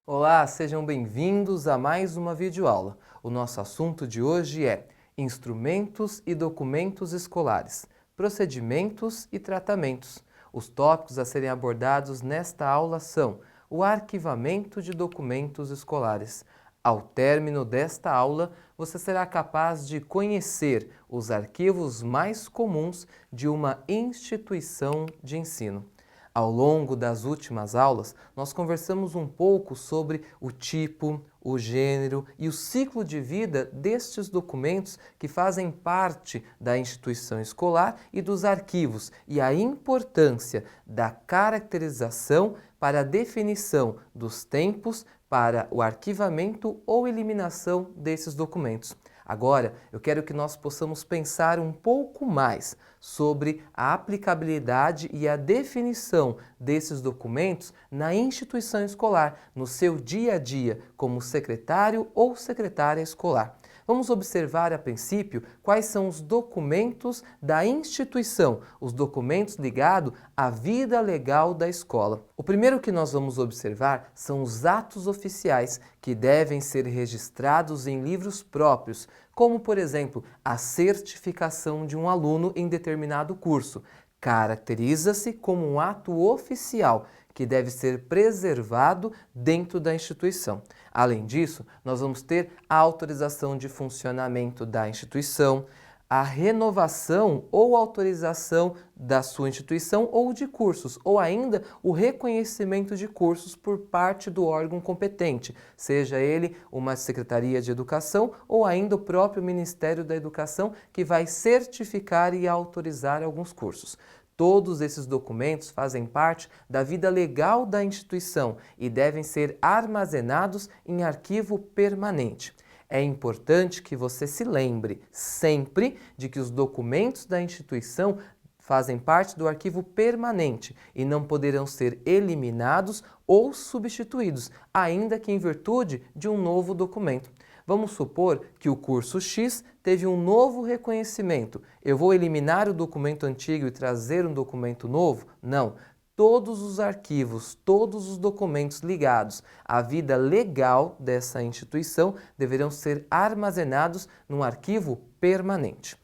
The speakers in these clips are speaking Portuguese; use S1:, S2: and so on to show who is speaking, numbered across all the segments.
S1: Olá, sejam bem-vindos a mais uma videoaula. O nosso assunto de hoje é instrumentos e documentos escolares, procedimentos e tratamentos. Os tópicos a serem abordados nesta aula são o arquivamento de documentos escolares. Ao término desta aula, você será capaz de conhecer os arquivos mais comuns de uma instituição de ensino. Ao longo das últimas aulas, nós conversamos um pouco sobre o tipo, o gênero e o ciclo de vida destes documentos que fazem parte da instituição escolar e dos arquivos e a importância da caracterização para a definição dos tempos para o arquivamento ou eliminação desses documentos. Agora, eu quero que nós possamos pensar um pouco mais sobre a aplicabilidade e a definição desses documentos na instituição escolar, no seu dia a dia, como secretário ou secretária escolar. Vamos observar a princípio quais são os documentos da instituição, os documentos ligados à vida legal da escola. O primeiro que nós vamos observar são os atos oficiais, que devem ser registrados em livros próprios, como, por exemplo, a certificação de um aluno em determinado curso. Caracteriza-se como um ato oficial que deve ser preservado dentro da instituição. Além disso, nós vamos ter a autorização de funcionamento da instituição, a renovação ou autorização da sua instituição ou de cursos, ou ainda o reconhecimento de cursos por parte do órgão competente, seja ele uma Secretaria de Educação ou ainda o próprio Ministério da Educação, que vai certificar e autorizar alguns cursos. Todos esses documentos fazem parte da vida legal da instituição e devem ser armazenados em arquivo permanente. É importante que você se lembre sempre de que os documentos da instituição fazem parte do arquivo permanente e não poderão ser eliminados ou substituídos, ainda que em virtude de um novo documento. Vamos supor que o curso X teve um novo reconhecimento. Eu vou eliminar o documento antigo e trazer um documento novo? Não. Todos os arquivos, todos os documentos ligados à vida legal dessa instituição deverão ser armazenados num arquivo permanente.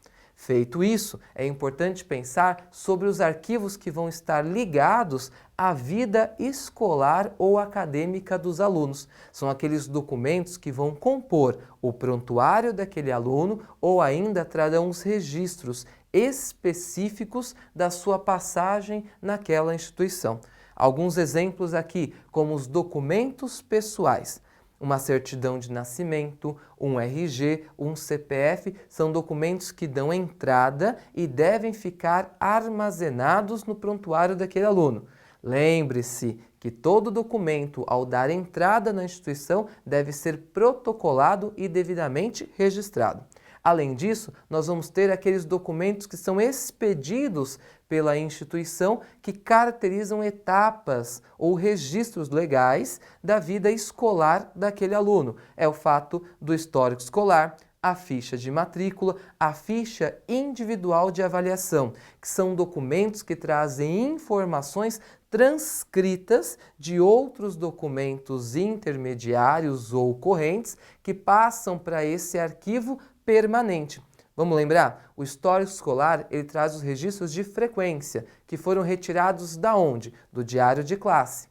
S1: Feito isso, é importante pensar sobre os arquivos que vão estar ligados à vida escolar ou acadêmica dos alunos. São aqueles documentos que vão compor o prontuário daquele aluno ou ainda trarão os registros específicos da sua passagem naquela instituição. Alguns exemplos aqui, como os documentos pessoais. Uma certidão de nascimento, um RG, um CPF, são documentos que dão entrada e devem ficar armazenados no prontuário daquele aluno. Lembre-se que todo documento, ao dar entrada na instituição, deve ser protocolado e devidamente registrado. Além disso, nós vamos ter aqueles documentos que são expedidos pela instituição que caracterizam etapas ou registros legais da vida escolar daquele aluno. É o fato do histórico escolar, a ficha de matrícula, a ficha individual de avaliação, que são documentos que trazem informações transcritas de outros documentos intermediários ou correntes que passam para esse arquivo permanente. Vamos lembrar? O histórico escolar, ele traz os registros de frequência, que foram retirados da onde? Do diário de classe.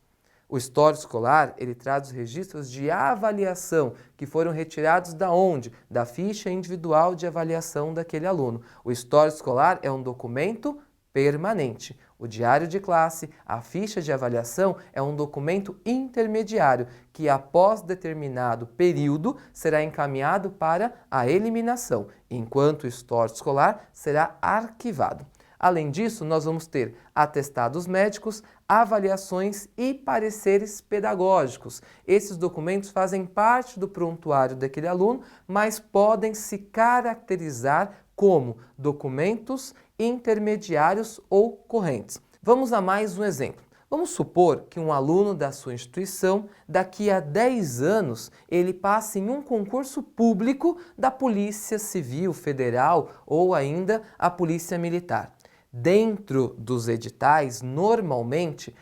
S1: O histórico escolar, ele traz os registros de avaliação, que foram retirados da onde? Da ficha individual de avaliação daquele aluno. O histórico escolar é um documento permanente. O diário de classe, a ficha de avaliação, é um documento intermediário que, após determinado período, será encaminhado para a eliminação, enquanto o histórico escolar será arquivado. Além disso, nós vamos ter atestados médicos, avaliações e pareceres pedagógicos. Esses documentos fazem parte do prontuário daquele aluno, mas podem se caracterizar como documentos intermediários ou correntes. Vamos a mais um exemplo. Vamos supor que um aluno da sua instituição, daqui a 10 anos, ele passe em um concurso público da Polícia Civil Federal ou ainda a Polícia Militar. Dentro dos editais, normalmente,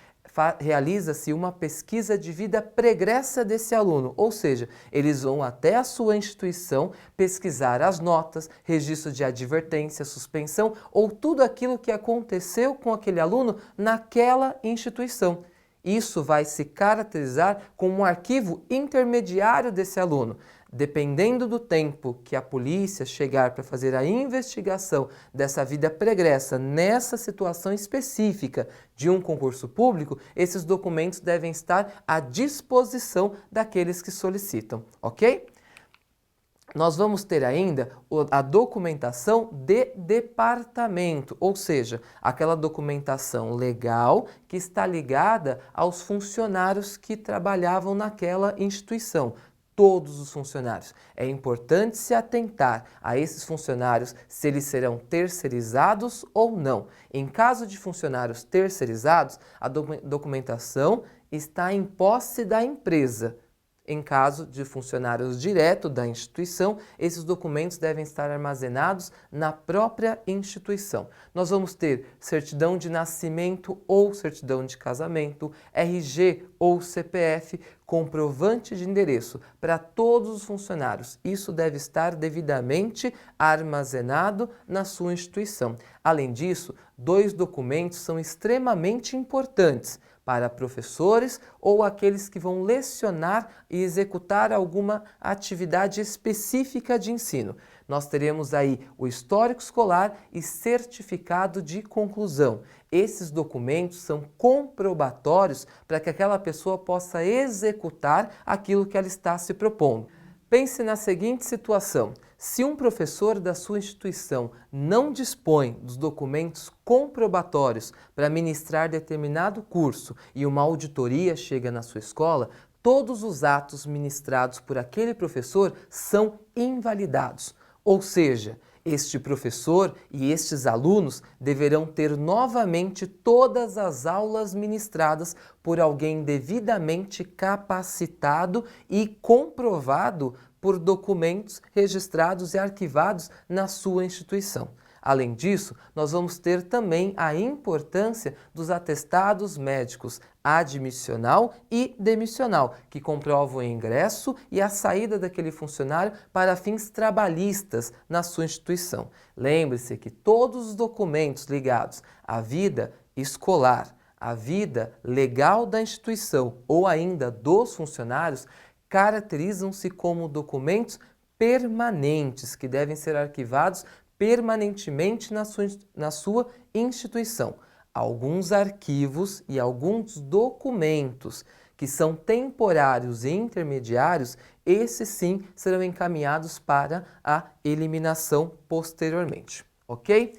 S1: realiza-se uma pesquisa de vida pregressa desse aluno, ou seja, eles vão até a sua instituição pesquisar as notas, registro de advertência, suspensão ou tudo aquilo que aconteceu com aquele aluno naquela instituição. Isso vai se caracterizar como um arquivo intermediário desse aluno. Dependendo do tempo que a polícia chegar para fazer a investigação dessa vida pregressa nessa situação específica de um concurso público, esses documentos devem estar à disposição daqueles que solicitam, ok? Nós vamos ter ainda a documentação de departamento, ou seja, aquela documentação legal que está ligada aos funcionários que trabalhavam naquela instituição. Todos os funcionários. É importante se atentar a esses funcionários se eles serão terceirizados ou não. Em caso de funcionários terceirizados, a documentação está em posse da empresa. Em caso de funcionários direto da instituição, esses documentos devem estar armazenados na própria instituição. Nós vamos ter certidão de nascimento ou certidão de casamento, RG ou CPF, comprovante de endereço para todos os funcionários. Isso deve estar devidamente armazenado na sua instituição. Além disso, 2 documentos são extremamente importantes para professores ou aqueles que vão lecionar e executar alguma atividade específica de ensino. Nós teremos aí o histórico escolar e certificado de conclusão. Esses documentos são comprobatórios para que aquela pessoa possa executar aquilo que ela está se propondo. Pense na seguinte situação: se um professor da sua instituição não dispõe dos documentos comprobatórios para ministrar determinado curso e uma auditoria chega na sua escola, todos os atos ministrados por aquele professor são invalidados. Ou seja, este professor e estes alunos deverão ter novamente todas as aulas ministradas por alguém devidamente capacitado e comprovado por documentos registrados e arquivados na sua instituição. Além disso, nós vamos ter também a importância dos atestados médicos admissional e demissional, que comprovam o ingresso e a saída daquele funcionário para fins trabalhistas na sua instituição. Lembre-se que todos os documentos ligados à vida escolar, à vida legal da instituição ou ainda dos funcionários caracterizam-se como documentos permanentes que devem ser arquivados permanentemente na sua instituição. Alguns arquivos e alguns documentos que são temporários e intermediários, esses sim serão encaminhados para a eliminação posteriormente, ok?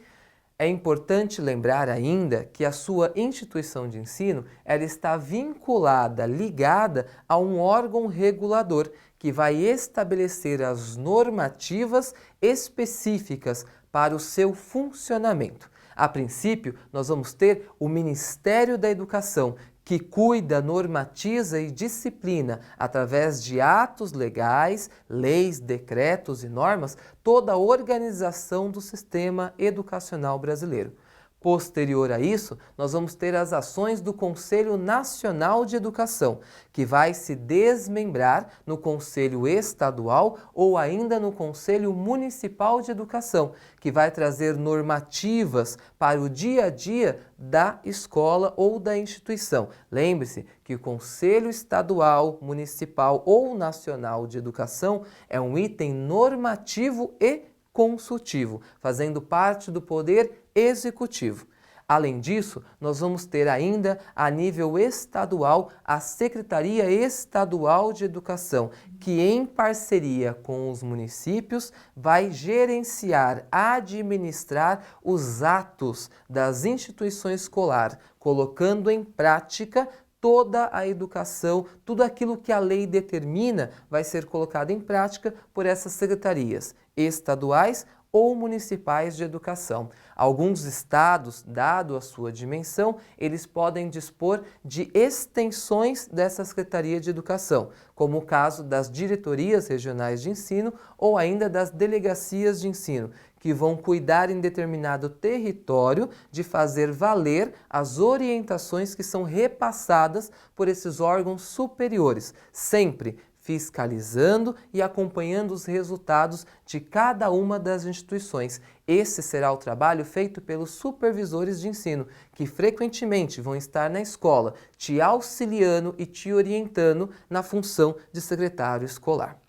S1: É importante lembrar ainda que a sua instituição de ensino ela está vinculada, ligada a um órgão regulador que vai estabelecer as normativas específicas para o seu funcionamento. A princípio, nós vamos ter o Ministério da Educação, que cuida, normatiza e disciplina, através de atos legais, leis, decretos e normas, toda a organização do sistema educacional brasileiro. Posterior a isso, nós vamos ter as ações do Conselho Nacional de Educação, que vai se desmembrar no Conselho Estadual ou ainda no Conselho Municipal de Educação, que vai trazer normativas para o dia a dia da escola ou da instituição. Lembre-se que o Conselho Estadual, Municipal ou Nacional de Educação é um item normativo e consultivo, fazendo parte do poder executivo. Além disso, nós vamos ter ainda a nível estadual a Secretaria Estadual de Educação, que em parceria com os municípios vai gerenciar, administrar os atos das instituições escolares, colocando em prática toda a educação, tudo aquilo que a lei determina vai ser colocado em prática por essas secretarias estaduais ou municipais de educação. Alguns estados, dado a sua dimensão, eles podem dispor de extensões dessa Secretaria de Educação, como o caso das diretorias regionais de ensino ou ainda das delegacias de ensino, que vão cuidar em determinado território de fazer valer as orientações que são repassadas por esses órgãos superiores, sempre fiscalizando e acompanhando os resultados de cada uma das instituições. Esse será o trabalho feito pelos supervisores de ensino, que frequentemente vão estar na escola, te auxiliando e te orientando na função de secretário escolar.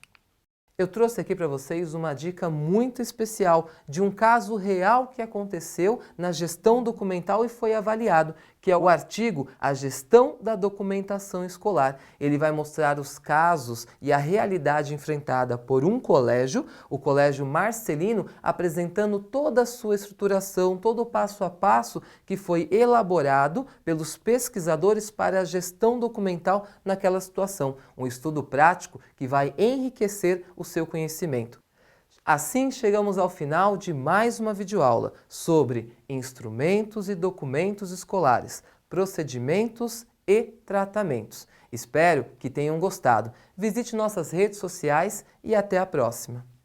S1: Eu trouxe aqui para vocês uma dica muito especial de um caso real que aconteceu na gestão documental e foi avaliado, que é o artigo A Gestão da Documentação Escolar. Ele vai mostrar os casos e a realidade enfrentada por um colégio, o Colégio Marcelino, apresentando toda a sua estruturação, todo o passo a passo que foi elaborado pelos pesquisadores para a gestão documental naquela situação. Um estudo prático que vai enriquecer o seu conhecimento. Assim, chegamos ao final de mais uma videoaula sobre instrumentos e documentos escolares, procedimentos e tratamentos. Espero que tenham gostado. Visite nossas redes sociais e até a próxima!